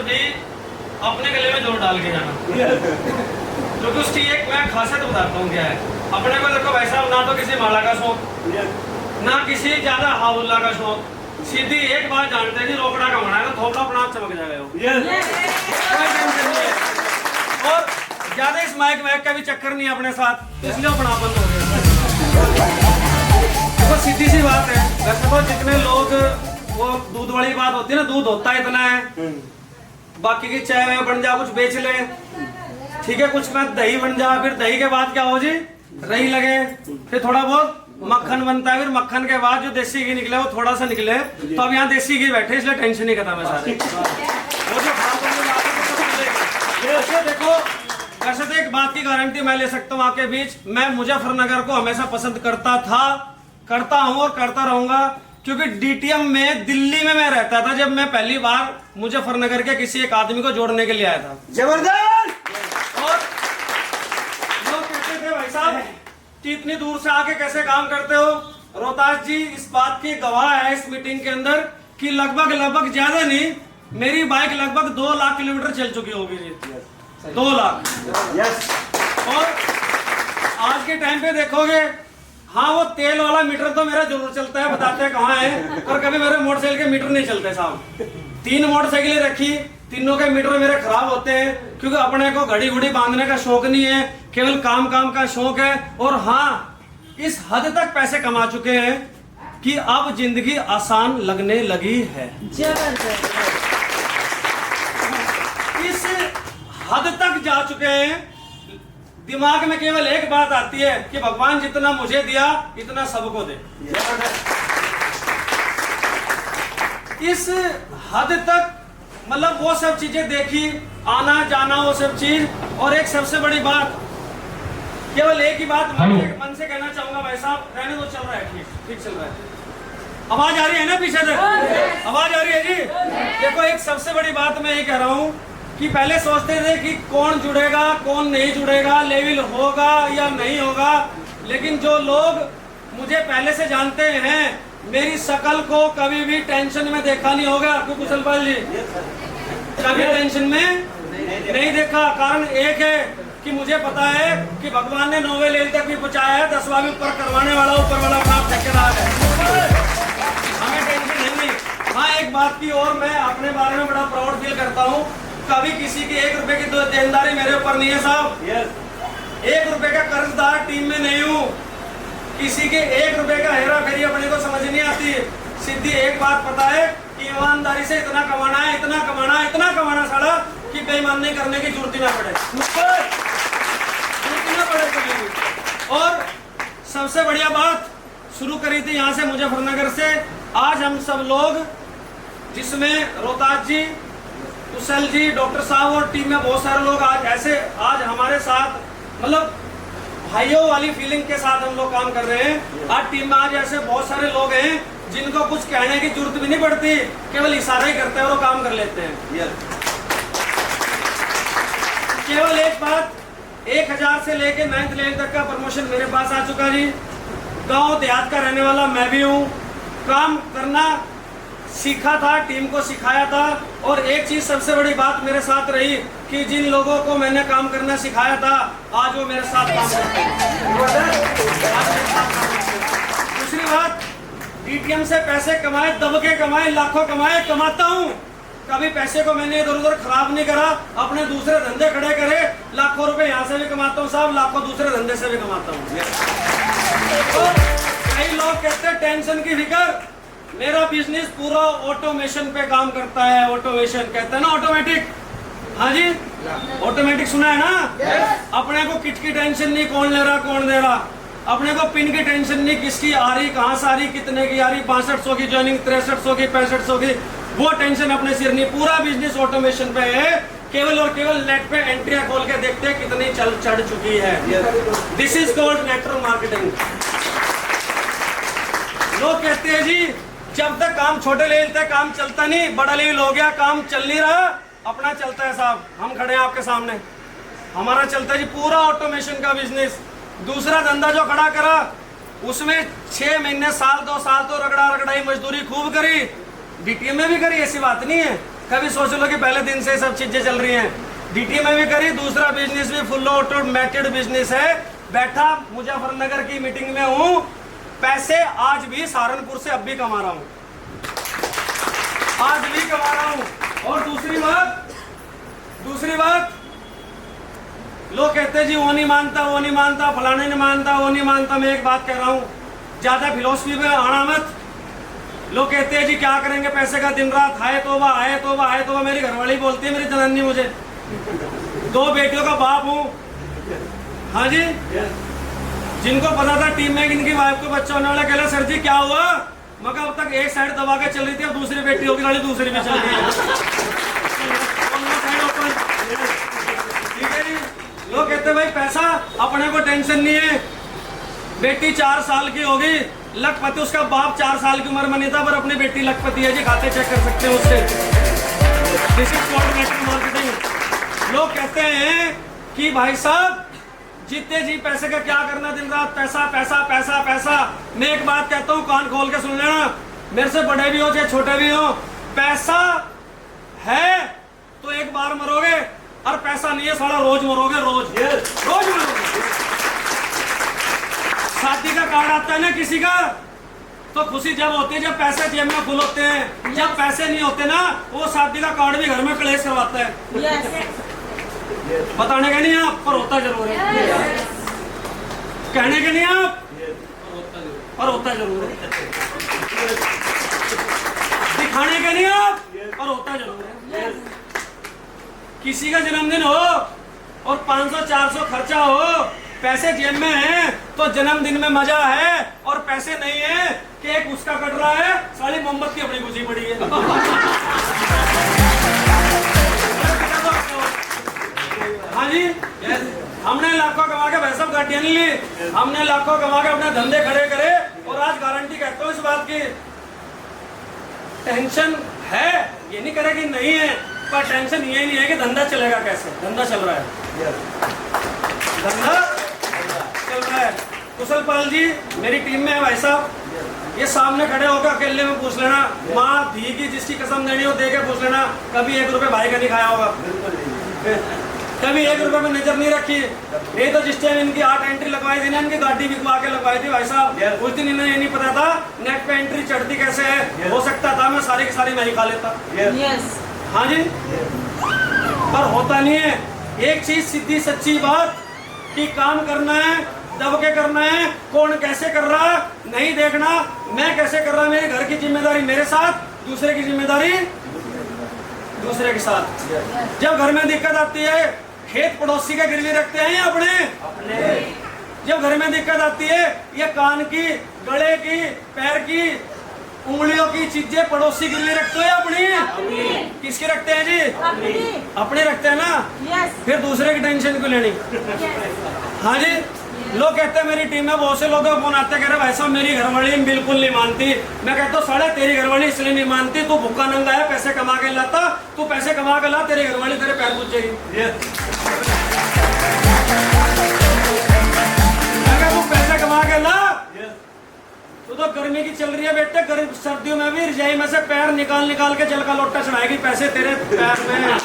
भी अपने गले में जोर डाल के जाना, क्योंकि उसकी एक मैं खासियत बताता हूँ क्या है। अपने को देखो भाई साहब, ना तो किसी माला का शौक, ना किसी ज्यादा हाउल्ला का शौक, सीधी एक बात जानते हैं कि रोकड़ा कमाना है तो थोपड़ा अपना आप चमक जाएगा कोई टेंशन नहीं है। और ज्यादा इस माइक वाइक का भी चक्कर नहीं है अपने साथ, इसलिए अपना बंद हो गया। तो सीधी सी बात है, वैसे तो जितने लोग वो दूध वाली बात होती है ना, दूध होता है इतना है, बाकी की चाय में बन जा कुछ बेच ले, ठीक है, कुछ में दही बन जा, फिर दही के बाद क्या हो जी, रही लगे, फिर थोड़ा बहुत मक्खन बनता है, फिर मक्खन के बाद जो देसी घी निकले वो थोड़ा सा निकले, तो अब यहाँ देसी घी बैठे इसलिए टेंशन नहीं खत्म है सारे। वो जो देखो, वैसे तो एक बात की गारंटी मैं ले सकता हूँ आपके बीच, मैं मुजफ्फरनगर को हमेशा पसंद करता था, करता हूँ और करता रहूंगा, क्योंकि डीटीएम में दिल्ली में मैं रहता था जब मैं पहली बार मुजफ्फरनगर के किसी एक आदमी को जोड़ने के लिए आया था। जबरदस्त। और लोग कहते थे भाई साहब कि इतनी दूर से आके कैसे काम करते हो। रोहतास जी इस बात की गवाह है इस मीटिंग के अंदर कि लगभग ज्यादा नहीं, मेरी बाइक लगभग 2 लाख किलोमीटर चल चुकी होगी जी, 2 लाख। यस। और आज के टाइम पे देखोगे, हाँ वो तेल वाला मीटर तो मेरा जरूर चलता है, बताते हैं कहाँ है, और कभी मेरे मोटरसाइकिल के मीटर नहीं चलते साहब। 3 मोटरसाइकिलें रखी, तीनों के मीटर मेरे खराब होते हैं, क्योंकि अपने को घड़ी घुड़ी बांधने का शौक नहीं है, केवल काम का शौक है। और हाँ, इस हद तक पैसे कमा चुके हैं कि अब जिंदगी आसान लगने लगी है। इस हद तक जा चुके हैं, दिमाग में केवल एक बात आती है कि भगवान जितना मुझे दिया इतना सबको दे। इस हद तक मतलब वो सब चीजें देखी, आना जाना वो सब चीज। और एक सबसे बड़ी बात, केवल एक ही बात मन से कहना चाहूंगा भाई साहब, रहने दो, चल रहा है, ठीक चल रहा है। आवाज आ रही है ना पीछे से? आवाज आ रही है जी? देखो एक सबसे बड़ी बात मैं ये कह रहा हूँ कि पहले सोचते थे कि कौन जुड़ेगा कौन नहीं जुड़ेगा, लेवल होगा या नहीं होगा, लेकिन जो लोग मुझे पहले से जानते हैं, मेरी शकल को कभी भी टेंशन में देखा नहीं होगा। आपको कुशल पाल जी कभी टेंशन में नहीं देखा। कारण एक है कि मुझे पता है कि भगवान ने 9वें लेवल तक भी पहुंचाया है, 10वां भी ऊपर करवाने वाला, ऊपर वाला काम ठेकेदार है, हमें टेंशन नहीं। हाँ एक बात की और मैं अपने बारे में बड़ा प्राउड फील करता हूँ, कभी किसी की 1 रुपए की देनदारी मेरे ऊपर नहीं है साहब। 1 रुपए का कर्जदार टीम में नहीं हूँ, किसी के 1 रुपए का हेरा फेरी अपने को समझ नहीं आती। सीधी एक बात पता है कि ईमानदारी से इतना कमाना है, इतना कमाना साला कि बेईमानी करने की जरूरत ना पड़े, और सबसे बढ़िया बात शुरू करी थी यहाँ से, मुजफ्फरनगर से। आज हम सब लोग, जिसमें रोहतास जी, कुशल जी, डॉक्टर साहब और टीम में बहुत सारे लोग आज हमारे साथ, मतलब भाइयों वाली फीलिंग के साथ हम लोग काम कर रहे हैं। आज टीम में आज ऐसे बहुत सारे लोग हैं जिनको कुछ कहने की जरूरत भी नहीं पड़ती, केवल इशारा ही करते हैं और वो काम कर लेते हैं। केवल एक बात, 1000 से लेके 9th लेवल तक का प्रमोशन मेरे पास आ चुका जी। गांव देहात का रहने वाला मैं भी हूँ, काम करना सीखा था, टीम को सिखाया था। और एक चीज सबसे बड़ी बात मेरे साथ रही कि जिन लोगों को मैंने काम करना सिखाया था, आज वो मेरे साथ काम करते हैं। दूसरी बात, डीटीएम से पैसे कमाए, दब के कमाए, लाखों कमाए, कमाता हूँ, कभी पैसे को मैंने इधर उधर खराब नहीं करा, अपने दूसरे धंधे खड़े करे, लाखों रुपए यहाँ से भी कमाता हूँ साहब, लाखों दूसरे धंधे से भी कमाता हूँ। तो कई लोग कहते हैं टेंशन की फिक्र, मेरा बिजनेस पूरा ऑटोमेशन पे काम करता है। ऑटोमेशन कहते हैं ना, ऑटोमेटिक। हाँ जी, ऑटोमेटिक सुना है ना? अपने को किट की टेंशन नहीं, कौन ले रहा कौन दे रहा, अपने को पिन की टेंशन नहीं, किसकी आ रही, कहाँ से आ रही, कितने की आ रही, 6500 की ज्वाइनिंग, 6300 की, 6500 की, वो टेंशन अपने सिर नहीं। पूरा बिजनेस ऑटोमेशन पे है, केवल और केवल नेट पे एंट्रियां खोल के देखते हैं कितनी चढ़ चुकी है। This is called network marketing. लोग कहते हैं जी जब तक काम छोटे लेवल तक काम चलता नहीं, बड़ा लेवल हो गया काम चल नहीं रहा, अपना चलता है साहब। हम खड़े हैं आपके सामने, हमारा चलता है जी पूरा ऑटोमेशन का बिजनेस। दूसरा धंधा जो खड़ा करा उसमें 6 महीने, साल 2 साल तो रगड़ाई मजदूरी खूब करी, डीटीएम में भी करी, ऐसी बात नहीं है। कभी सोच लो कि पहले दिन से सब चीजें चल रही हैं। डीटी में भी करी, दूसरा बिजनेस भी फुल ऑटोमेटेड बिजनेस है। बैठा मुजफ्फरनगर की मीटिंग में हूँ, पैसे आज भी सहारनपुर से अब भी कमा रहा हूँ, आज भी कमा रहा हूँ। और दूसरी बात, लोग कहते जी वो नहीं मानता, वो नहीं मानता, फलाने नहीं मानता, वो नहीं मानता। मैं एक बात कह रहा हूँ, ज्यादा फिलोसफी में आना मत। लोग कहते हैं जी क्या करेंगे पैसे का, दिन रात हाय तोबा हाय तोबा हाय तोबा। मेरी घरवाली बोलती है, मेरी जनानी, मुझे 2 बेटियों का बाप हूँ। हाँ जी, जिनको पता था टीम में इनकी वाइफ को बच्चा होने वाला, कह सर जी क्या हुआ? मगर अब तक एक साइड दबा के चल रही थी, अब दूसरी बेटी होगी, गाड़ी दूसरी भी चल रही है। ठीक है जी। लोग कहते भाई पैसा, अपने को टेंशन नहीं है। बेटी 4 साल की होगी, लखपति, उसका बाप 4 साल की उम्र में नहीं था, पर अपनी बेटी लखपति है जी, खाते चेक कर सकते हैं उससे। This is corporate marketing. लोग कहते हैं कि भाई साहब जीते जी पैसे का क्या करना, दिन रात पैसा पैसा पैसा पैसा। मैं एक बात कहता हूँ, कान खोल के सुन लेना, मेरे से बड़े भी हो चाहे छोटे भी हो, पैसा है तो एक बार मरोगे, और पैसा नहीं है साला रोज मरोगे, रोज मरोगे। शादी का कार्ड आता है ना किसी का, तो खुशी जब होती है जब पैसे जेब में फुल होते हैं। जब पैसे नहीं होते ना, वो शादी का कार्ड भी घर में कलेश करवाता है। बताने के नहीं आप, पर होता जरूर है। कहने के नहीं आप, पर होता जरूर है। दिखाने के नहीं आप, पर होता जरूर है। किसी का जन्मदिन हो और 500-400 खर्चा हो, पैसे जेब में है तो जन्मदिन में मजा है, और पैसे नहीं है, केक उसका कट रहा है, साली मोमबत्ती अपनी घुसी पड़ी है। हाँ जी, हमने लाखों कमा के भाई साहब गाड़ियां नहीं ली, हमने लाखों कमा के अपने धंधे खड़े करे, और आज गारंटी कहता हूँ इस बात की, टेंशन है, ये नहीं करे कि नहीं है, पर टेंशन ये नहीं है कि धंधा चलेगा कैसे। धंधा चल रहा है, धंधा चल रहा है। कुशल पाल जी मेरी टीम में है भाई साहब, ये सामने खड़े होकर अकेले में पूछ लेना, माँ धी की जिसकी कसम देनी हो दे के पूछ लेना, कभी 1 रुपए भाई का नहीं खाया होगा, कभी 1 रुपए में नजर नहीं रखी। ये तो जिस टाइम इनकी 8 एंट्री लगवाई थी ना, इनकी गाड़ी बिकवा के लगवाई थी भाई साहब, उस दिन इन्हें ये नहीं पता था नेट पे एंट्री चढ़ती कैसे है। हो सकता था मैं सारी की सारी मैं ही खा लेता। हाँ जी, पर होता नहीं है। एक चीज सीधी सच्ची बात कि काम करना है, दब के करना है, कौन कैसे कर रहा नहीं देखना, मैं कैसे कर रहा, मेरे घर की जिम्मेदारी मेरे साथ, दूसरे की जिम्मेदारी दूसरे के साथ। जब घर में दिक्कत आती है, खेत पड़ोसी का गिरवी रखते हैं या अपने? जब घर में दिक्कत आती है, ये कान की, गले की, पैर की, उंगलियों की चीजें पड़ोसी गिरवी रखते हो या अपनी? किसकी रखते हैं जी? अपने रखते हैं ना। फिर दूसरे की टेंशन क्यों लेनी? हाँ जी, लोग कहते हैं मेरी टीम में बहुत से लोग फोन आते, कह रहे भाई साहब मेरी घरवाली बिल्कुल नहीं मानती। मैं कहता हूँ साले तेरी घरवाली इसलिए नहीं मानती, तू भूखा नंगा है, पैसे कमा के लाता, तू पैसे कमा के ला, तेरी घरवाली तेरे पैर पूछेगी। तू पैसे कमा के ला, तू तो गर्मी की चल रही है बेटे, गर्म सर्दियों में भी रजाई में से पैर निकाल निकाल के जल का लोटा चढ़ाएगी, पैसे तेरे पैर में,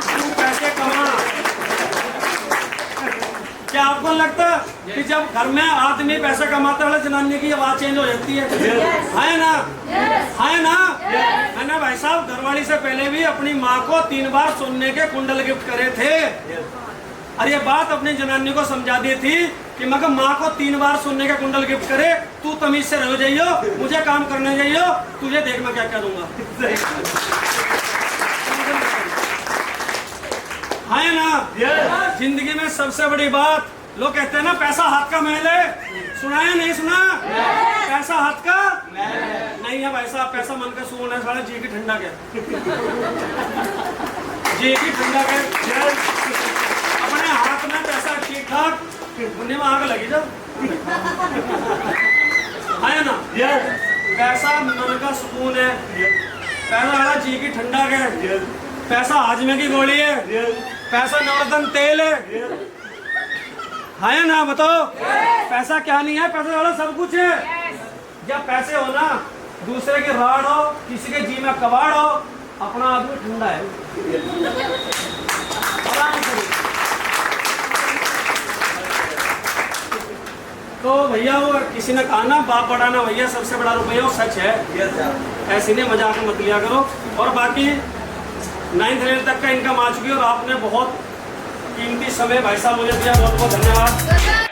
तू पैसे कमा। क्या आपको लगता कि जब घर में आदमी पैसा कमाता है जनानी की आवाज चेंज हो जाती है? है ना? है ना? है ना भाई साहब? घरवाली से पहले भी अपनी माँ को 3 बार सोने के कुंडल गिफ्ट करे थे, और ये बात अपनी जनानी को समझा दी थी कि मगर माँ को 3 बार सोने के कुंडल गिफ्ट करे, तू तमीज से रह जाइयो, मुझे काम करने जाइयो, तुझे देख मैं क्या क्या दूंगा। है ना? जिंदगी में सबसे बड़ी बात, लोग कहते हैं ना पैसा हाथ का मैल है, सुना है नहीं सुना? पैसा हाथ का नहीं है भाई साहब, पैसा मन का सुकून है, सारा जी की ठंडा क्या, जी की ठंडा क्या, अपने हाथ में पैसा ठीक ठाक, उन्हें में आग लगी जब, है ना? पैसा मन का सुकून है, पैसा जी की ठंडा क्या, पैसा हाजमे की गोली है, पैसा नवरत्न तेल है ना? बताओ पैसा क्या नहीं है? पैसा वाला सब कुछ है। जब पैसे हो ना, दूसरे के राड हो, किसी के जी में कबाड़ हो, अपना आदमी ठंडा है। आराम से। तो भैया वो किसी ने कहा ना, बाप बढ़ाना भैया सबसे बड़ा रुपया, और सच है। ऐसे नहीं मजाक मत लिया करो। और बाकी 9th लेवल तक का इनकम आ चुकी है और आपने बहुत कीमती समय भाई साहब मुझे दिया, बहुत बहुत धन्यवाद।